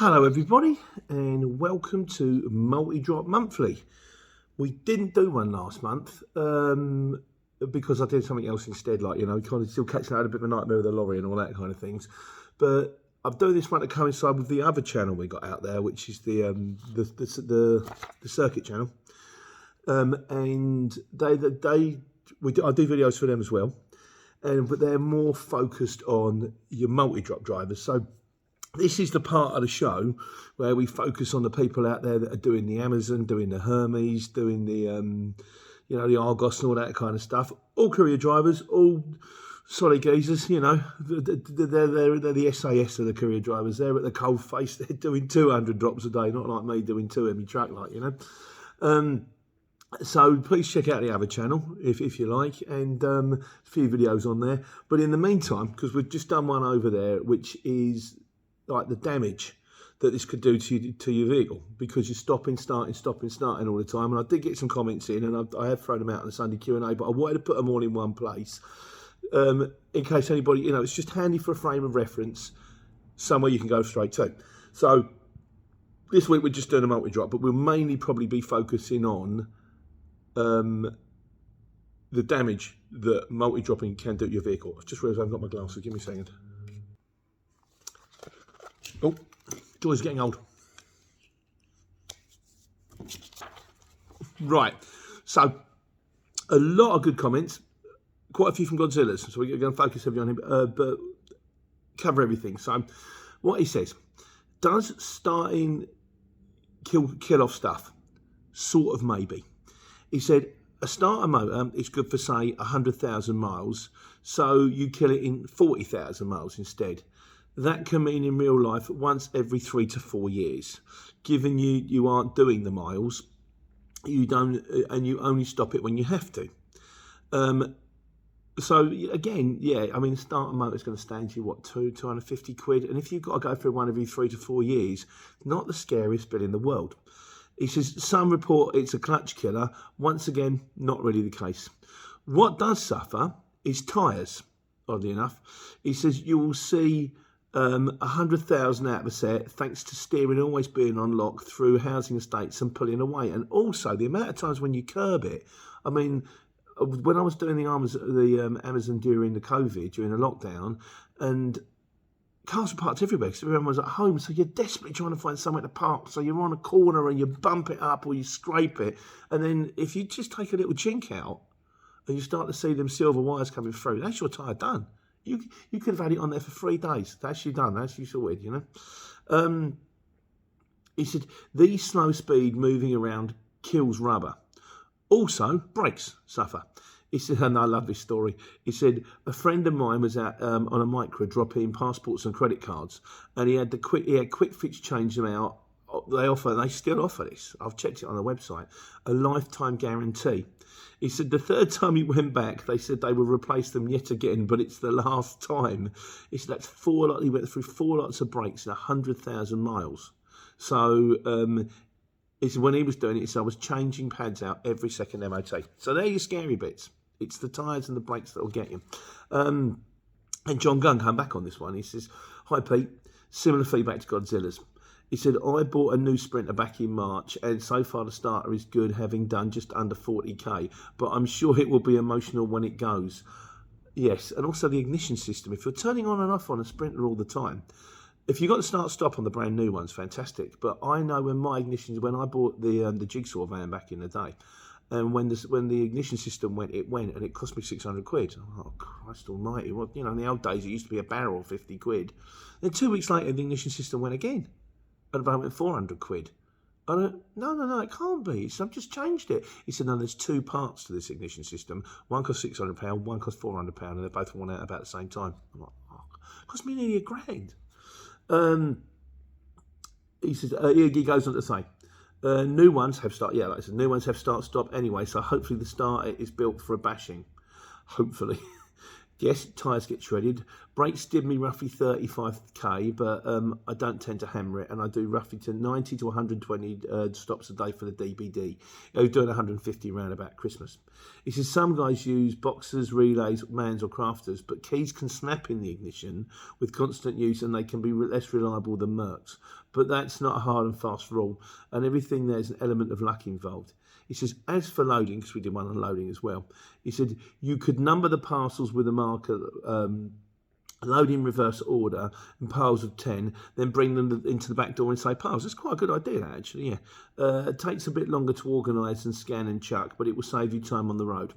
Hello everybody and welcome to Multidrop Monthly. We didn't do one last month because I did something else instead, like, kind of still catching out a bit of a nightmare with the lorry and all that kind of things. But I'm doing this one to coincide with the other channel we got out there, which is the circuit channel. And I do videos for them as well, but they're more focused on your multi-drop drivers. So this is the part of the show where we focus on the people out there that are doing the Amazon, doing the Hermes, doing the, the Argos and all that kind of stuff. All courier drivers, all solid geezers, they're the SAS of the courier drivers. They're at the cold face. They're doing 200 drops a day, not like me doing 2 every track, So please check out the other channel if you like, and a few videos on there. But in the meantime, because we've just done one over there, which is like the damage that this could do to your vehicle, because you're stopping, starting all the time. And I did get some comments in, and I have thrown them out on the Sunday Q&A, but I wanted to put them all in one place in case anybody, it's just handy for a frame of reference, somewhere you can go straight to. So this week we're just doing a multi-drop, but we'll mainly probably be focusing on the damage that multi-dropping can do to your vehicle. I just realised I haven't got my glasses. Give me a second. Oh, joy's getting old. Right, so a lot of good comments, quite a few from Godzilla's, so we're going to focus heavily on him, but cover everything. So what he says, does starting kill off stuff? Sort of, maybe. He said, a starter motor is good for, say, 100,000 miles, so you kill it in 40,000 miles instead. That can mean in real life once every 3 to 4 years. Given you aren't doing the miles, you don't, and you only stop it when you have to. So again, yeah, I mean, starter motor is going to stand you what, 250 quid, and if you've got to go through one every 3 to 4 years, not the scariest bit in the world. He says some report it's a clutch killer. Once again, not really the case. What does suffer is tyres. Oddly enough, he says you will see 100,000 out of a set thanks to steering always being on lock through housing estates and pulling away, and also the amount of times when you curb it. I mean, when I was doing the Amazon during the COVID, during the lockdown, and cars were parked everywhere because everyone was at home, so you're desperately trying to find somewhere to park, so you're on a corner and you bump it up or you scrape it, and then if you just take a little chink out and you start to see them silver wires coming through, that's your tyre done. You could have had it on there for 3 days. That's you done. That's you sorted, He said, these slow speed moving around kills rubber. Also, brakes suffer. He said, and I love this story. He said, a friend of mine was out on a micro dropping passports and credit cards, and he had quick fix change them out. They still offer this. I've checked it on the website. A lifetime guarantee. He said the third time he went back, they said they would replace them yet again, but it's the last time. He said he went through 4 lots of brakes in 100,000 miles. So he said when he was doing it, he said I was changing pads out every second MOT. So they're your scary bits. It's the tyres and the brakes that will get you. And John Gunn came back on this one. He says, hi Pete, similar feedback to Godzilla's. He said, I bought a new Sprinter back in March, and so far the starter is good, having done just under 40k, but I'm sure it will be emotional when it goes. Yes, and also the ignition system. If you're turning on and off on a Sprinter all the time, if you've got to start-stop on the brand new ones, fantastic. But I know when I bought the Jigsaw van back in the day, and when the ignition system went, and it cost me 600 quid. Oh, Christ almighty. Well, in the old days, it used to be a barrel, 50 quid. Then 2 weeks later, the ignition system went again. And about went 400 quid. I don't, no, it can't be. So I've just changed it. He said, no, there's 2 parts to this ignition system. One costs £600, one costs £400, and they both went out about the same time. I'm like, oh, it cost me nearly £1,000. He says, he goes on to say, new ones have new ones have start-stop anyway, so hopefully the starter is built for a bashing. Hopefully. Yes, tyres get shredded. Brakes did me roughly 35k, but I don't tend to hammer it, and I do roughly to 90 to 120 stops a day for the DBD. I was doing 150 around about Christmas. He says some guys use boxers, relays, mans or crafters, but keys can snap in the ignition with constant use, and they can be less reliable than Mercs. but that's not a hard and fast rule, and everything there's an element of luck involved. He says, as for loading, because we did one on loading as well, he said you could number the parcels with a marker, load in reverse order in piles of 10, then bring them into the back door and say piles. That's quite a good idea, actually, yeah. It takes a bit longer to organise and scan and chuck, but it will save you time on the road.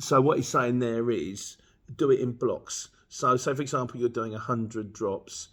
So what he's saying there is do it in blocks. So say, for example, you're doing 100 drops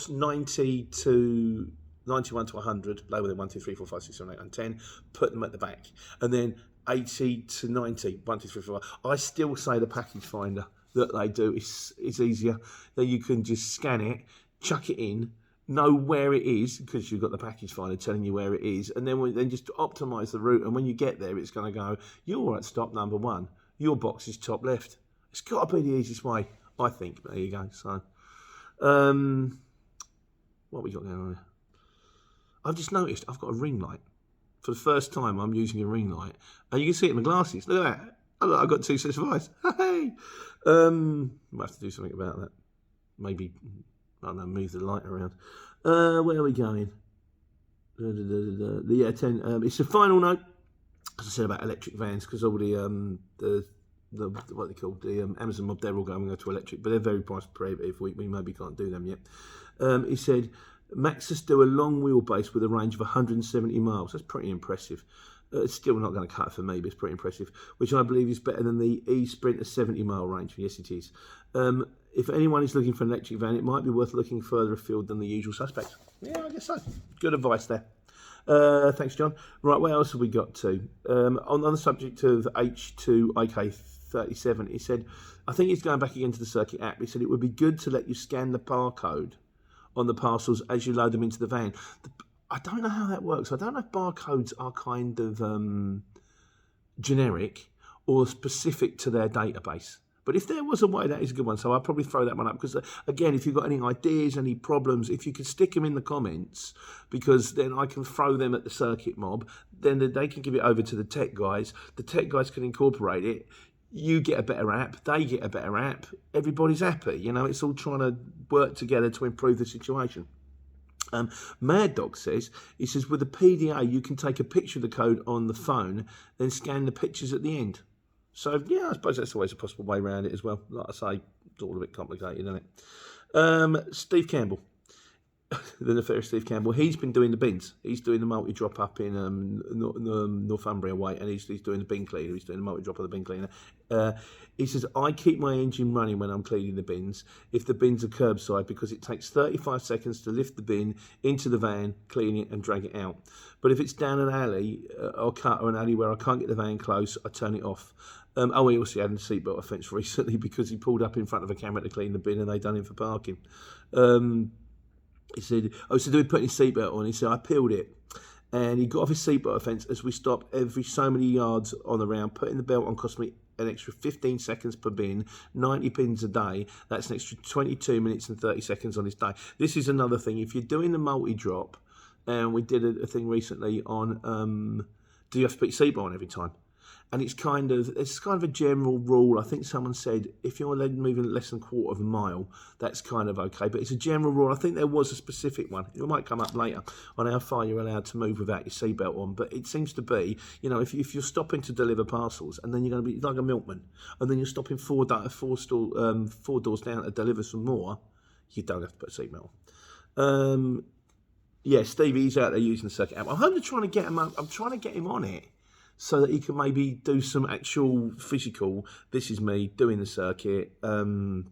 90 to 91 to 100, label them 1, 2, 3, 4, 5, 6, 7, 8, and 10, put them at the back. And then 80 to 90, 1, 2, 3, 4, 5. I still say the package finder that they do is easier. That you can just scan it, chuck it in, know where it is, because you've got the package finder telling you where it is, and then just optimise the route. And when you get there, it's going to go, you're at stop number 1. Your box is top left. It's got to be the easiest way, I think. There you go. So, what we got going on here? I've just noticed I've got a ring light. For the first time, I'm using a ring light. And you can see it in my glasses. Look at that. I've got 2 sets of eyes. Hey! Might have to do something about that. Maybe, I don't know, move the light around. Where are we going? Yeah, 10. It's a final note, as I said, about electric vans, because all the what they call the Amazon mob, they're all going to go to electric, but they're very price prohibitive. We maybe can't do them yet. He said, Maxus do a long wheelbase with a range of 170 miles. That's pretty impressive. It's still not going to cut it for me, but it's pretty impressive, which I believe is better than the e-Sprinter 70-mile range. Yes, it is. If anyone is looking for an electric van, it might be worth looking further afield than the usual suspects. Yeah, I guess so. Good advice there. Thanks, John. Right, what else have we got to? On the subject of H2IK37, he said, I think he's going back again to the circuit app. He said it would be good to let you scan the barcode on the parcels as you load them into the van. I don't know how that works. I don't know if barcodes are kind of generic or specific to their database. But if there was a way, that is a good one. So I'll probably throw that one up. Because, again, if you've got any ideas, any problems, if you could stick them in the comments, because then I can throw them at the circuit mob. Then they can give it over to the tech guys. The tech guys can incorporate it. You get a better app. They get a better app. Everybody's happy. You know, it's all trying to work together to improve the situation. Mad Dog says, with a PDA, you can take a picture of the code on the phone, then scan the pictures at the end. So, yeah, I suppose that's always a possible way around it as well. Like I say, it's all a bit complicated, isn't it? Steve Campbell, the nefarious Steve Campbell, he's been doing the bins. He's doing the multi-drop up in Northumbria way, and he's doing the bin cleaner. He's doing the multi-drop of the bin cleaner. He says, I keep my engine running when I'm cleaning the bins, if the bins are curbside, because it takes 35 seconds to lift the bin into the van, clean it and drag it out. But if it's down an alley or cut or an alley where I can't get the van close, I turn it off. He also had a seatbelt offence recently because he pulled up in front of a camera to clean the bin and they done him for parking. He said, so do we put his seatbelt on? He said, I peeled it. And he got off his seatbelt offence as we stopped every so many yards on the round. Putting the belt on cost me an extra 15 seconds per bin, 90 bins a day. That's an extra 22 minutes and 30 seconds on his day. This is another thing. If you're doing the multi-drop, and we did a thing recently on, do you have to put your seatbelt on every time? And it's kind of a general rule. I think someone said if you're moving less than a quarter of a mile, that's kind of okay. But it's a general rule. I think there was a specific one. It might come up later on how far you're allowed to move without your seatbelt on. But it seems to be, you know, if you're stopping to deliver parcels and then you're going to be like a milkman, and then you're stopping four doors down to deliver some more, you don't have to put a seatbelt on. Yeah, Stevie's out there using the circuit app. I'm trying to get him up. I'm trying to get him on it, so that he can maybe do some actual physical, this is me doing the circuit, do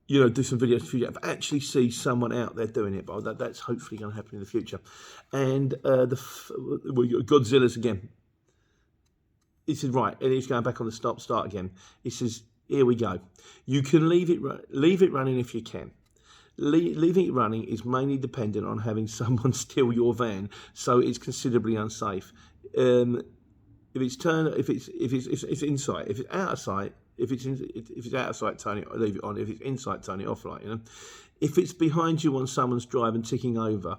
some videos for you, but actually see someone out there doing it. But that's hopefully going to happen in the future. And Godzilla's again. He said, right, and he's going back on the start again. He says, here we go. You can leave it running if you can. Leaving it running is mainly dependent on having someone steal your van, so it's considerably unsafe. If it's inside, if it's out of sight, if it's out of sight, leave it on. If it's inside, turn it off. If it's behind you on someone's drive and ticking over,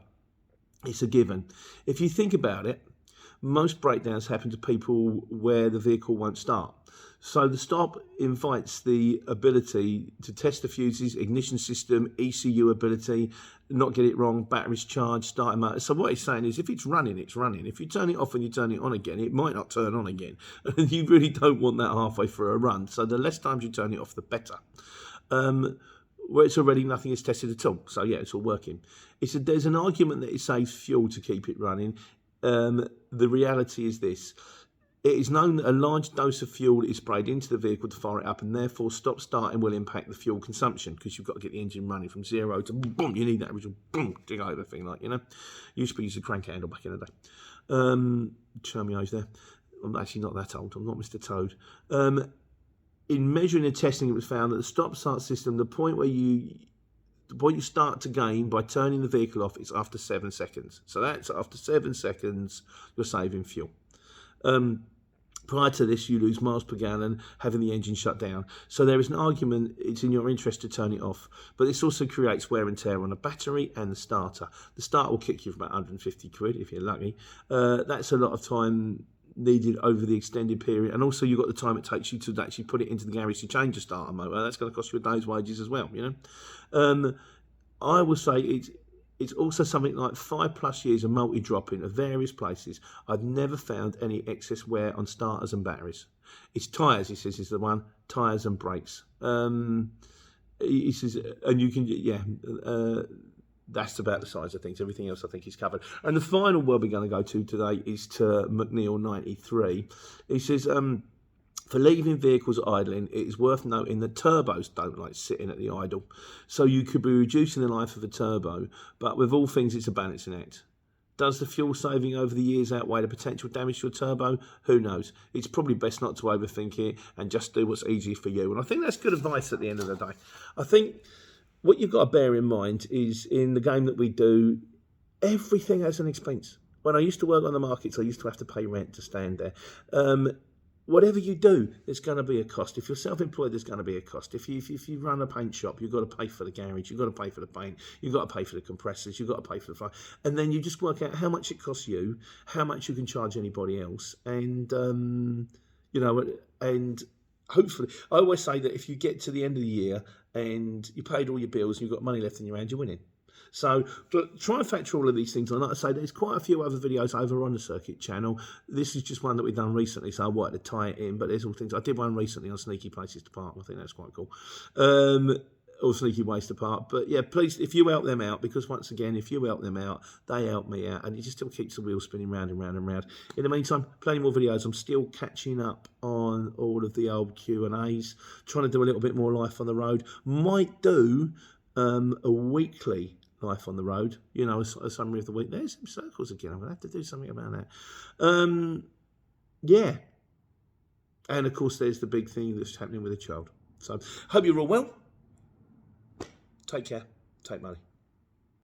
it's a given. If you think about it, most breakdowns happen to people where the vehicle won't start. So the stop invites the ability to test the fuses, ignition system, ECU ability, not get it wrong, batteries charged, starting motor. So what it's saying is if it's running, it's running. If you turn it off and you turn it on again, it might not turn on again. And you really don't want that halfway through a run. So the less times you turn it off, the better. Where it's already nothing is tested at all. So yeah, it's all working. There's an argument that it saves fuel to keep it running. The reality is this. It is known that a large dose of fuel is sprayed into the vehicle to fire it up, and therefore stop starting will impact the fuel consumption because you've got to get the engine running from 0 to boom. You need that original boom to go over thing, like, you know. Used to be using a crank handle back in the day. Show me age there. I'm actually not that old. I'm not Mr. Toad. In measuring and testing, it was found that the stop-start system, the point you start to gain by turning the vehicle off is after 7 seconds. So that's after 7 seconds, you're saving fuel. Prior to this, you lose miles per gallon having the engine shut down. So there is an argument it's in your interest to turn it off. But this also creates wear and tear on the battery and the starter. The starter will kick you for about 150 quid if you're lucky. That's a lot of time needed over the extended period. And also you've got the time it takes you to actually put it into the garage to change a starter motor. That's going to cost you a day's wages as well, you know. I will say it's also something like 5+ years of multi-dropping of various places. I've never found any excess wear on starters and batteries. It's tyres, he says, is the one. Tyres and brakes. He says, and you can, that's about the size of things. Everything else I think is covered. And the final word we're going to go to today is to McNeil 93. He says, for leaving vehicles idling, it is worth noting that turbos don't like sitting at the idle. So you could be reducing the life of a turbo, but with all things, it's a balancing act. Does the fuel saving over the years outweigh the potential damage to a turbo? Who knows? It's probably best not to overthink it and just do what's easy for you. And I think that's good advice at the end of the day. I think what you've got to bear in mind is in the game that we do, everything has an expense. When I used to work on the markets, I used to have to pay rent to stand there. Whatever you do, there's going to be a cost. If you're self-employed, there's going to be a cost. If you run a paint shop, you've got to pay for the garage, you've got to pay for the paint, you've got to pay for the compressors, you've got to pay for the fire. And then you just work out how much it costs you, how much you can charge anybody else. And, you know, and hopefully, I always say that if you get to the end of the year and you paid all your bills and you've got money left in your hand, you're winning. So try and factor all of these things. And like I say, there's quite a few other videos over on the Circuit channel. This is just one that we've done recently, so I wanted to tie it in. But there's all things. I did one recently on sneaky places to park. I think that's quite cool. Or sneaky ways to park. But yeah, please, if you help them out, because once again, if you help them out, they help me out. And it just still keeps the wheel spinning round and round and round. In the meantime, plenty more videos. I'm still catching up on all of the old Q&As. Trying to do a little bit more life on the road. Might do a weekly life on the road, you know, a summary of the week. There's some circles again. I'm going to have to do something about that. Yeah. And, of course, there's the big thing that's happening with a child. So, hope you're all well. Take care. Take money.